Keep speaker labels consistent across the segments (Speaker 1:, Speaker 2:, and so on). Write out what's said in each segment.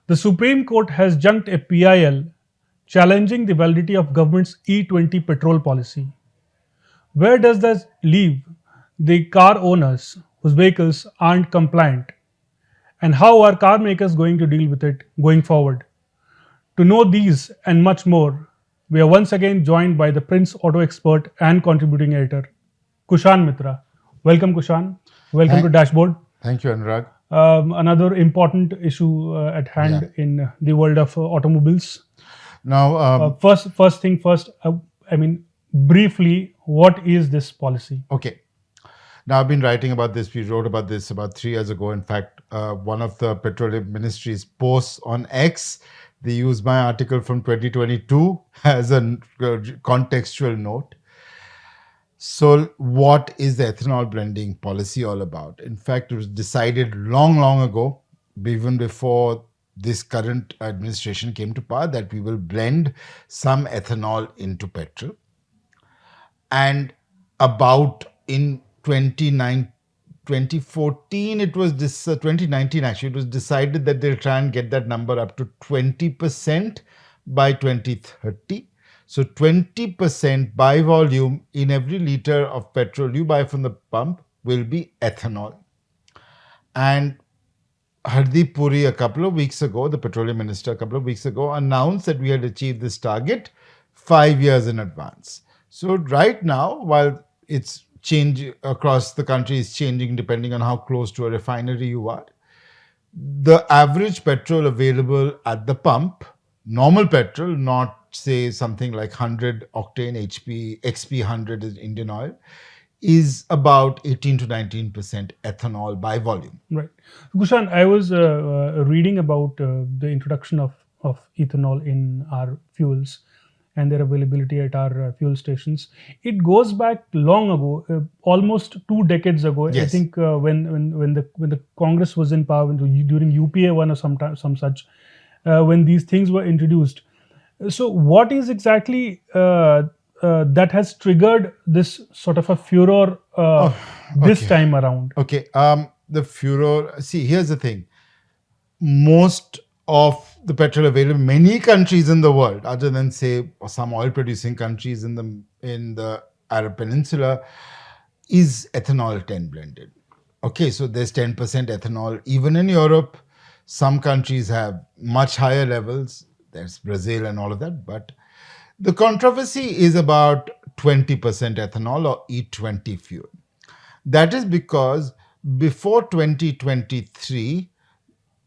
Speaker 1: The Supreme Court has junked a PIL challenging the validity of government's E20 petrol policy. Where does that leave the car owners whose vehicles aren't compliant? And how are car makers going to deal with it going forward? To know these and much more, we are once again joined by the Prince auto expert and contributing editor, Kushan Mitra. Welcome, Kushan. Welcome to
Speaker 2: Thank,
Speaker 1: Dashboard.
Speaker 2: thank you, Anurag.
Speaker 1: Another important issue at hand in the world of automobiles.
Speaker 2: Now,
Speaker 1: First thing first, briefly, what is this policy?
Speaker 2: okay. Now, I've been writing about this. We wrote about this about 3 years ago. In fact, one of the Petroleum Ministry's posts on X, they used my article from 2022 as a contextual note. So, what is the ethanol blending policy all about? In fact, it was decided long, long ago, even before this current administration came to power, that we will blend some ethanol into petrol. And about in 2014, it was 2019 actually, it was decided that they'll try and get that number up to 20% by 2030. So 20% by volume in every liter of petrol you buy from the pump will be ethanol. And Hardeep Puri a couple of weeks ago, the petroleum minister a couple of weeks ago, announced that we had achieved this target 5 years in advance. So right now, while it's changing across the country, is changing depending on how close to a refinery you are, the average petrol available at the pump, normal petrol, not say something like 100 octane HP, XP 100 is Indian oil, is about 18 to 19% ethanol by volume.
Speaker 1: Right. Kushan, I was reading about the introduction of ethanol in our fuels and their availability at our fuel stations. It goes back long ago, almost 2 decades ago.
Speaker 2: Yes.
Speaker 1: I think when the Congress was in power, during UPA one or some such, when these things were introduced. So, what is exactly that has triggered this sort of a furor this time around?
Speaker 2: Okay. The furor. See, here's the thing. Most of the petrol available in many countries in the world, other than say some oil-producing countries in the Arab Peninsula, is ethanol 10 blended. Okay, so there's 10% ethanol even in Europe. Some countries have much higher levels. There's Brazil and all of that. But the controversy is about 20% ethanol or E20 fuel. That is because before 2023,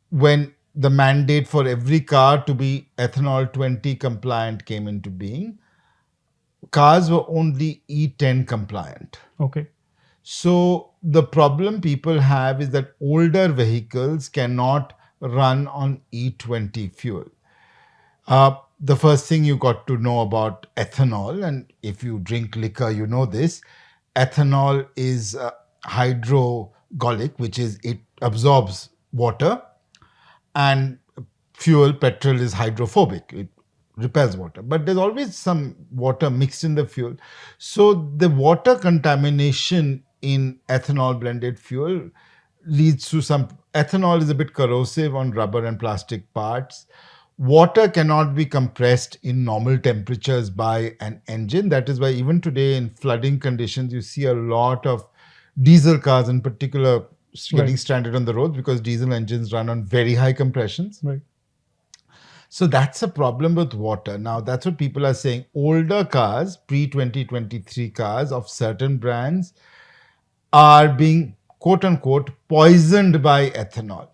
Speaker 2: when the mandate for every car to be ethanol 20 compliant came into being, cars were only E10 compliant.
Speaker 1: Okay.
Speaker 2: So the problem people have is that older vehicles cannot run on E20 fuel. The first thing you got to know about ethanol, and if you drink liquor, you know this, ethanol is hydrogolic, which is it absorbs water, and fuel, petrol, is hydrophobic. It repels water. But there's always some water mixed in the fuel. So the water contamination in ethanol blended fuel leads to some... Ethanol is a bit corrosive on rubber and plastic parts. Water cannot be compressed in normal temperatures by an engine. That is why even today in flooding conditions, you see a lot of diesel cars in particular getting stranded on the roads because diesel engines run on very high compressions.
Speaker 1: Right.
Speaker 2: So that's a problem with water. Now, that's what people are saying. Older cars, pre-2023 cars of certain brands are being, quote unquote, poisoned by ethanol.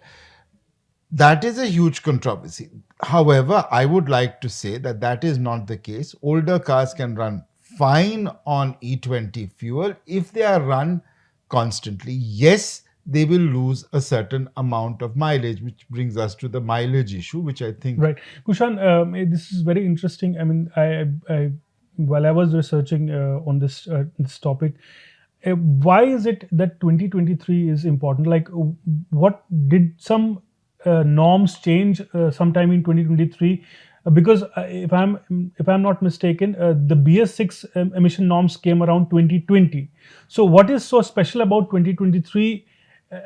Speaker 2: That is a huge controversy. However, I would like to say that that is not the case. Older cars can run fine on E20 fuel if they are run constantly. Yes, they will lose a certain amount of mileage, which brings us to the mileage issue, which I think...
Speaker 1: Right. Kushan, this is very interesting. I mean, I while I was researching on this topic, why is it that 2023 is important? Like, what did some norms change sometime in 2023? Because if I'm not mistaken, the BS6 emission norms came around 2020. So what is so special about 2023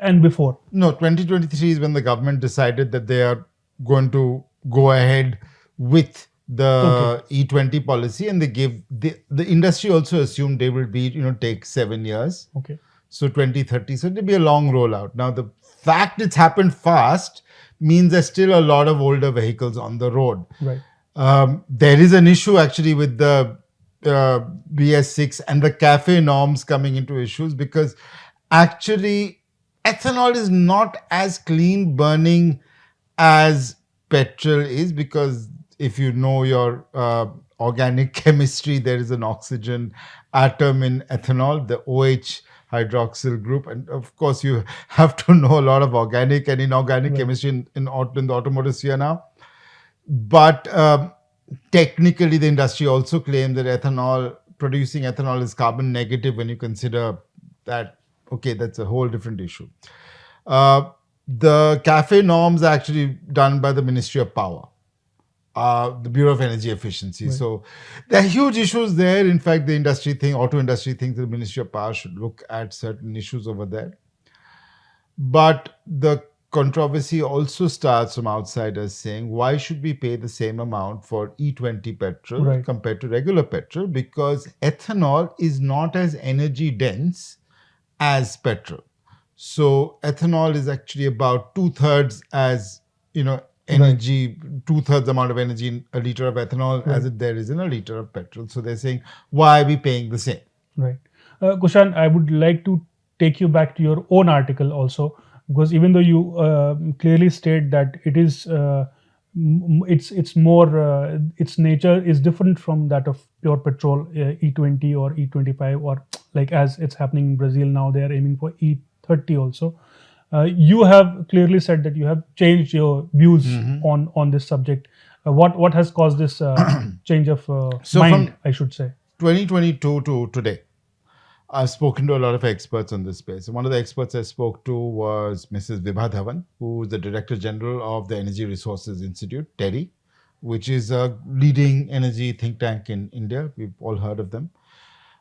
Speaker 1: and before?
Speaker 2: No, 2023 is when the government decided that they are going to go ahead with
Speaker 1: Okay.
Speaker 2: the E20 policy, and they gave the industry also assumed they will be take 7 years.
Speaker 1: Okay.
Speaker 2: So 2030. So it'll be a long rollout. Now the fact it's happened fast means there's still a lot of older vehicles on the road.
Speaker 1: Right.
Speaker 2: There is an issue actually with the BS6 and the CAFE norms coming into issues, because actually ethanol is not as clean burning as petrol is, because if you know your organic chemistry, there is an oxygen atom in ethanol, the OH hydroxyl group, and of course you have to know a lot of organic and inorganic chemistry in the automotive sphere now. But technically, the industry also claims that producing ethanol is carbon negative when you consider that. Okay, that's a whole different issue. The CAFE norms are actually done by the Ministry of Power, the Bureau of Energy Efficiency.
Speaker 1: Right.
Speaker 2: So there are huge issues there. In fact, the auto industry thinks the Ministry of Power should look at certain issues over there. But the controversy also starts from outsiders saying, why should we pay the same amount for E20 petrol compared to regular petrol? Because ethanol is not as energy dense as petrol. So ethanol is actually about 2/3 as energy, 2/3 amount of energy in a liter of ethanol as there is in a liter of petrol. So they're saying, why are we paying the same?
Speaker 1: Right. Kushan, I would like to take you back to your own article also, because even though you clearly state that it is it's more its nature is different from that of pure petrol, E20 or E25, or like as it's happening in Brazil now, they are aiming for E30 also. You have clearly said that you have changed your views on this subject. What has caused this change of mind, I should say?
Speaker 2: 2022 to today, I've spoken to a lot of experts on this space. One of the experts I spoke to was Mrs. Vibha Dhawan, who is the Director General of the Energy Resources Institute, TERI, which is a leading energy think tank in India. We've all heard of them.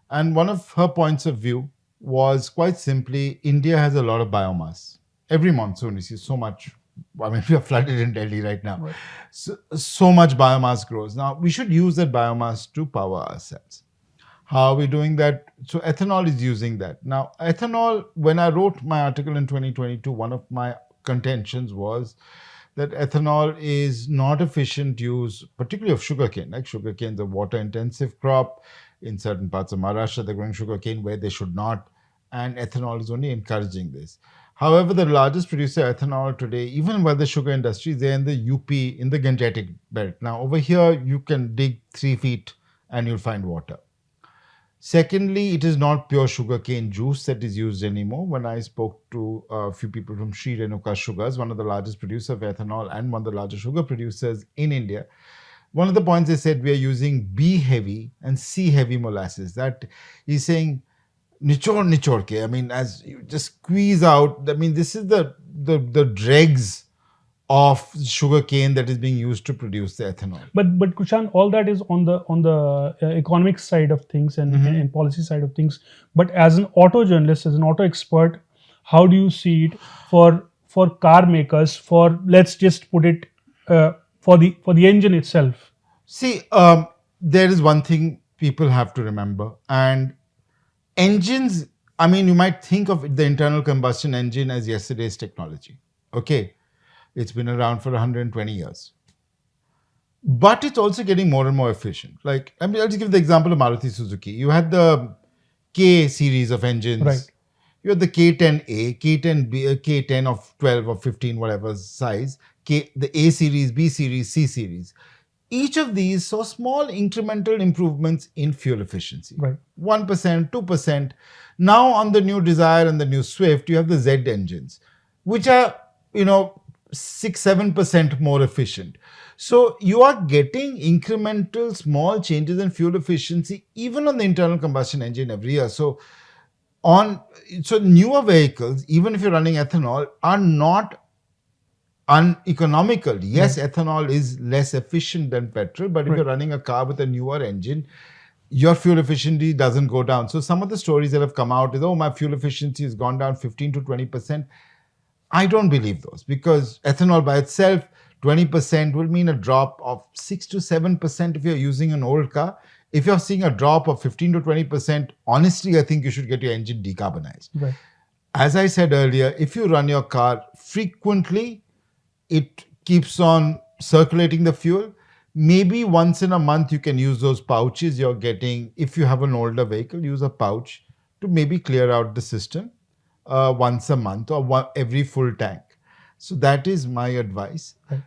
Speaker 2: And one of her points of view was quite simply, India has a lot of biomass. Every monsoon, we see so much. I mean, we are flooded in Delhi right now.
Speaker 1: Right.
Speaker 2: So much biomass grows. Now, we should use that biomass to power ourselves. How are we doing that? So ethanol is using that. Now, ethanol, when I wrote my article in 2022, one of my contentions was that ethanol is not efficient use, particularly of sugarcane. Like sugarcane is a water-intensive crop. In certain parts of Maharashtra, they're growing sugarcane where they should not. And ethanol is only encouraging this. However, the largest producer of ethanol today, even by the sugar industry, they're in the UP, in the Gangetic belt. Now, over here, you can dig 3 feet and you'll find water. Secondly, it is not pure sugarcane juice that is used anymore. When I spoke to a few people from Sri Renuka Sugars, one of the largest producers of ethanol and one of the largest sugar producers in India, one of the points they said, we are using B-heavy and C-heavy molasses. That is saying, nichor ke. I mean, as you just squeeze out, I mean, this is the dregs of sugarcane that is being used to produce the ethanol.
Speaker 1: But Kushan, all that is on the economic side of things and policy side of things. But as an auto journalist, as an auto expert, how do you see it for car makers? For, let's just put it, for the engine itself.
Speaker 2: See, there is one thing people have to remember, and engines. I mean, you might think of the internal combustion engine as yesterday's technology. Okay. It's been around for 120 years. But it's also getting more and more efficient. Like, I mean, I'll just give the example of Maruti Suzuki. You had the K series of engines.
Speaker 1: Right.
Speaker 2: You had the K10A, K10B, K10 of 12 or 15, whatever size, the A series, B series, C series. Each of these saw small incremental improvements in fuel efficiency.
Speaker 1: Right.
Speaker 2: 1%, 2%. Now on the new Desire and the new Swift, you have the Z engines, which are, 6-7% more efficient. So you are getting incremental small changes in fuel efficiency even on the internal combustion engine every year. So newer vehicles, even if you're running ethanol, are not uneconomical. Yes, ethanol is less efficient than petrol, but if you're running a car with a newer engine, your fuel efficiency doesn't go down. So some of the stories that have come out is, my fuel efficiency has gone down 15 to 20%. I don't believe those, because ethanol by itself 20% will mean a drop of 6 to 7% if you're using an old car. If you're seeing a drop of 15 to 20%, honestly, I think you should get your engine decarbonized.
Speaker 1: Right.
Speaker 2: As I said earlier, if you run your car frequently, it keeps on circulating the fuel. Maybe once in a month, you can use those pouches you're getting. If you have an older vehicle, use a pouch to maybe clear out the system once a month or every full tank. So that is my advice.
Speaker 1: Right.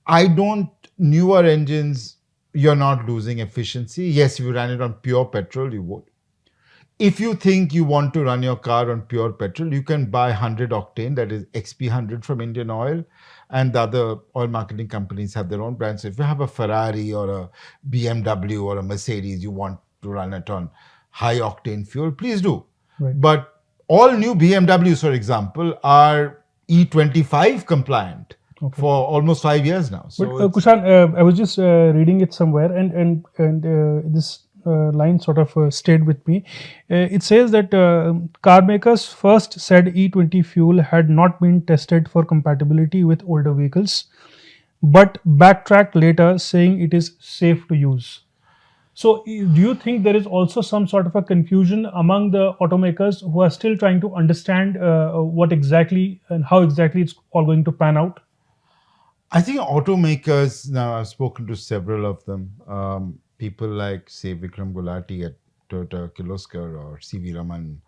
Speaker 2: I don't, newer engines, you're not losing efficiency. Yes, if you ran it on pure petrol, you would. If you think you want to run your car on pure petrol, you can buy 100 octane, that is XP100 from Indian Oil, and the other oil marketing companies have their own brands. So if you have a Ferrari or a BMW or a Mercedes, you want to run it on high octane fuel, please do.
Speaker 1: Right.
Speaker 2: But all new BMWs, for example, are E25 compliant for almost 5 years now. So
Speaker 1: but Kushan, I was just reading it somewhere, and this line sort of stayed with me. It says that car makers first said E20 fuel had not been tested for compatibility with older vehicles, but backtracked later saying it is safe to use. So, do you think there is also some sort of a confusion among the automakers who are still trying to understand what exactly and how exactly it's all going to pan out?
Speaker 2: I think automakers, now I've spoken to several of them, people like, say, Vikram Gulati at Toyota Kirloskar or C.V. Raman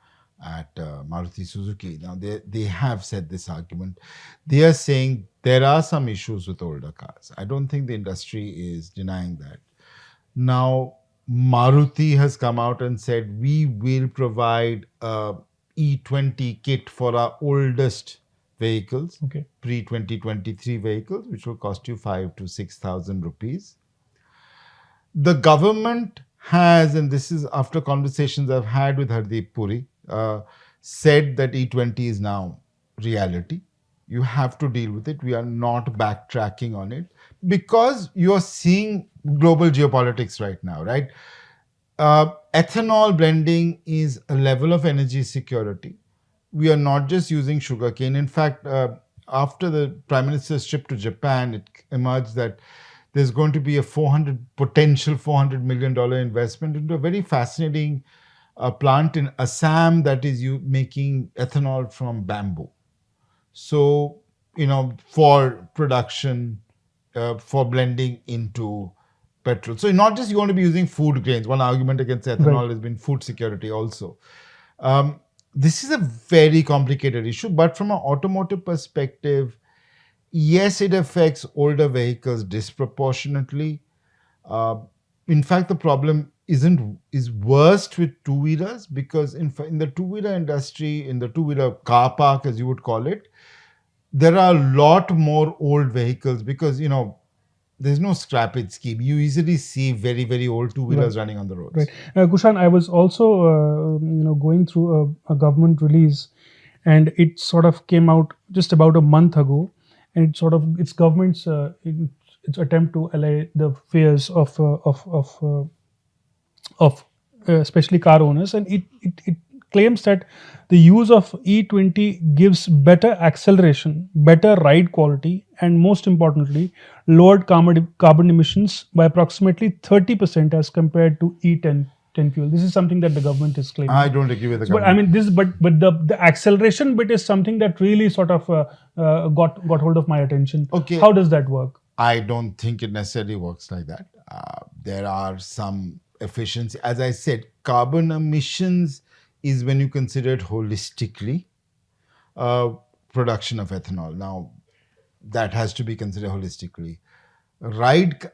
Speaker 2: at Maruti Suzuki. Now, they have said this argument. They are saying there are some issues with older cars. I don't think the industry is denying that. Now, Maruti has come out and said, we will provide a E20 kit for our oldest vehicles, pre-2023 vehicles, which will cost you 5,000 to 6,000 rupees. The government has, and this is after conversations I've had with Hardeep Puri, said that E20 is now reality. You have to deal with it. We are not backtracking on it because you're seeing global geopolitics right now, right? Ethanol blending is a level of energy security. We are not just using sugarcane. In fact, after the Prime Minister's trip to Japan, it emerged that there's going to be a potential $400 million investment into a very fascinating plant in Assam that is making ethanol from bamboo. So, for production, for blending into petrol. So not just you're going to be using food grains. One argument against ethanol has been food security also. This is a very complicated issue, but from an automotive perspective, yes, it affects older vehicles disproportionately. In fact, the problem is worst with two-wheelers because in the two-wheeler industry, in the two-wheeler car park, as you would call it, there are a lot more old vehicles because, there's no scrappage scheme. You easily see very, very old two-wheelers running on the roads.
Speaker 1: Right. Kushan, I was also, going through a government release, and it sort of came out just about a month ago, and it's government's its attempt to allay the fears of especially car owners, and it claims that the use of E20 gives better acceleration, better ride quality, and most importantly, lowered carbon emissions by approximately 30% as compared to E10 fuel. This is something that the government is claiming.
Speaker 2: I don't agree with the government.
Speaker 1: But I mean, the acceleration bit is something that really sort of got hold of my attention.
Speaker 2: Okay.
Speaker 1: How does that work?
Speaker 2: I don't think it necessarily works like that. There are some efficiency. As I said, carbon emissions is when you consider it holistically, production of ethanol. Now, that has to be considered holistically. The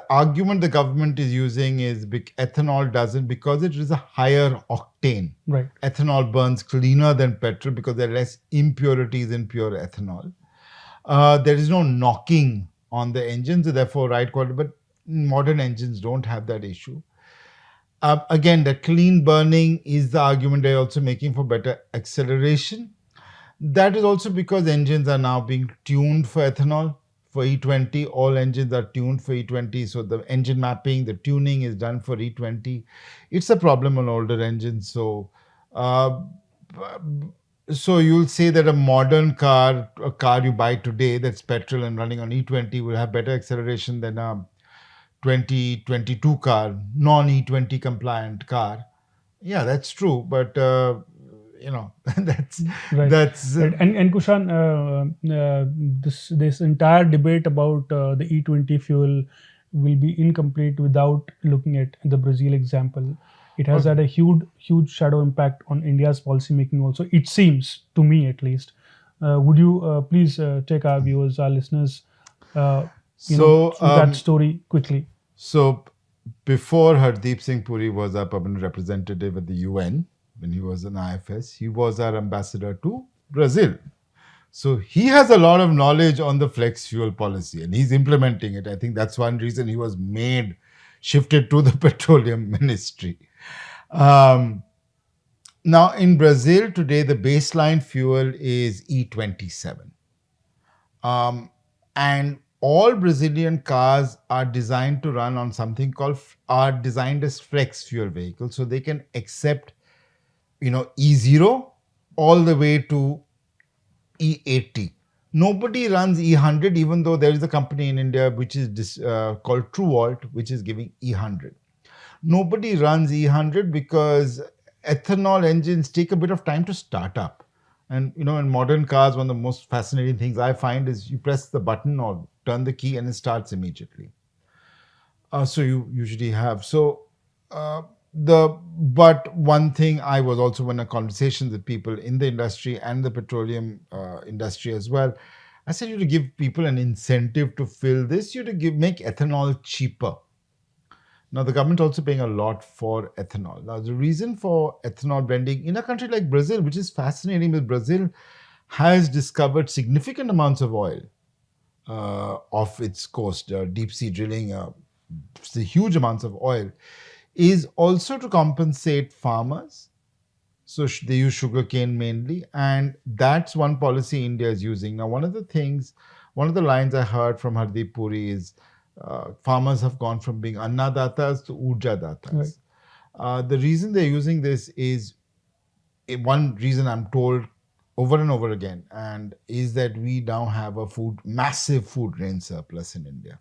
Speaker 2: argument the government is using is ethanol doesn't, because it is a higher octane.
Speaker 1: Right.
Speaker 2: Ethanol burns cleaner than petrol because there are less impurities in pure ethanol. There is no knocking on the engines, therefore ride quality, but modern engines don't have that issue. Again, the clean burning is the argument they're also making for better acceleration. That is also because engines are now being tuned for ethanol. For E20, all engines are tuned for E20. So the engine mapping, the tuning is done for E20. It's a problem on older engines. So So you'll say that a modern car, a car you buy today that's petrol and running on E20 will have better acceleration than a 2022 car, non E20 compliant car. Yeah, that's true, but that's
Speaker 1: Right.
Speaker 2: that's
Speaker 1: Right. And Kushan, this entire debate about the E20 fuel will be incomplete without looking at the Brazil example. It has
Speaker 2: okay.
Speaker 1: had a huge shadow impact on India's policymaking. Also, it seems to me, at least. Would you please take our viewers, our listeners, uh,
Speaker 2: So
Speaker 1: through that story quickly?
Speaker 2: So before Hardeep Singh Puri was our permanent representative at the UN, when he was an IFS, he was our ambassador to Brazil. So he has a lot of knowledge on the flex fuel policy and he's implementing it. I think that's one reason he was shifted to the petroleum ministry. Um, Now in Brazil today, the baseline fuel is E27. And all Brazilian cars are designed to run on something called are designed as flex fuel vehicles, so they can accept E0 all the way to E80. Nobody runs E100, even though there is a company in India which is called TrueVault, which is giving E100. Nobody runs E100 because ethanol engines take a bit of time to start up. And in modern cars, one of the most fascinating things I find is you press the button or turn the key and it starts immediately. So you usually have uh, but one thing I was also in a conversation with people in the industry and the petroleum industry as well. I said you to give people an incentive to fill this. You to make ethanol cheaper. Now, the government also paying a lot for ethanol. Now, the reason for ethanol blending in a country like Brazil, which is fascinating, because Brazil has discovered significant amounts of oil off its coast, deep sea drilling, huge amounts of oil, is also to compensate farmers. So they use sugarcane mainly, and that's one policy India is using. Now, one of the lines I heard from Hardeep Puri is farmers have gone from being annadatas to urja datas.
Speaker 1: Right.
Speaker 2: The reason they're using this is one reason I'm told over and over again, and is that we now have a massive food grain surplus in India.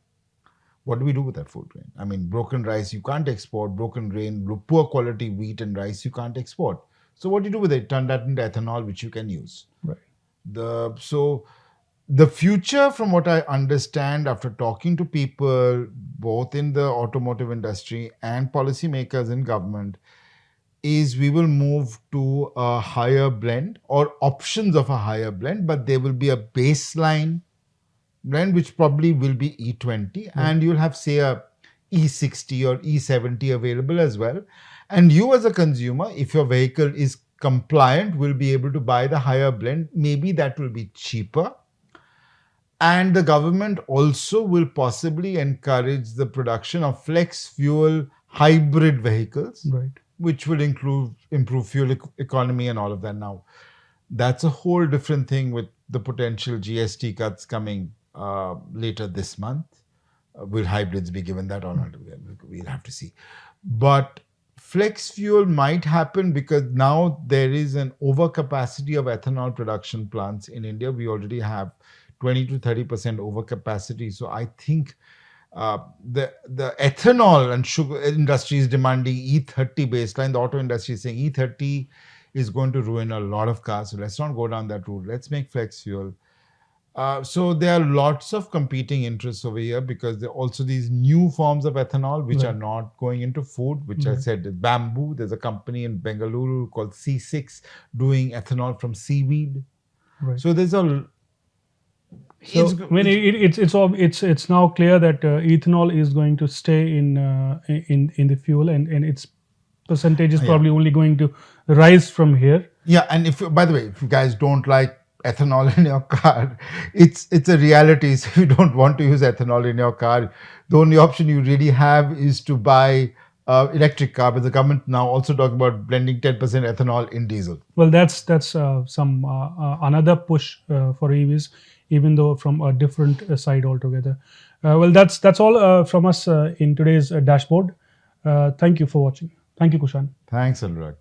Speaker 2: What do we do with that food grain? I mean, broken rice you can't export, broken grain, poor quality wheat and rice you can't export. So what do you do with it? Turn that into ethanol, which you can use.
Speaker 1: Right.
Speaker 2: So the future, from what I understand after talking to people both in the automotive industry and policymakers in government, is we will move to a higher blend or options of a higher blend, but there will be a baseline blend which probably will be E20, and you'll have, say, a E60 or E70 available as well. And you as a consumer, if your vehicle is compliant, will be able to buy the higher blend. Maybe that will be cheaper. And the government also will possibly encourage the production of flex fuel hybrid vehicles,
Speaker 1: Right.
Speaker 2: which will improve fuel economy and all of that. Now, that's a whole different thing with the potential GST cuts coming later this month. Will hybrids be given that or not? We'll have to see. But flex fuel might happen because now there is an overcapacity of ethanol production plants in India. We already have 20 to 30% overcapacity. So I think the ethanol and sugar industry is demanding E30 baseline. The auto industry is saying E30 is going to ruin a lot of cars. So let's not go down that route. Let's make flex fuel. So there are lots of competing interests over here because there are also these new forms of ethanol which are not going into food, which I said is bamboo. There's a company in Bengaluru called C6 doing ethanol from seaweed.
Speaker 1: Right.
Speaker 2: So there's a
Speaker 1: So I mean, it's now clear that ethanol is going to stay in the fuel, and its percentage is probably only going to rise from here.
Speaker 2: Yeah, and by the way, if you guys don't like ethanol in your car, it's a reality. So if you don't want to use ethanol in your car, the only option you really have is to buy electric car. But the government now also talking about blending 10% ethanol in diesel.
Speaker 1: Well, that's some another push for EVs, even though from a different side altogether. Well, that's all from us in today's dashboard. Thank you for watching. Thank you, Kushan.
Speaker 2: Thanks, Anurag.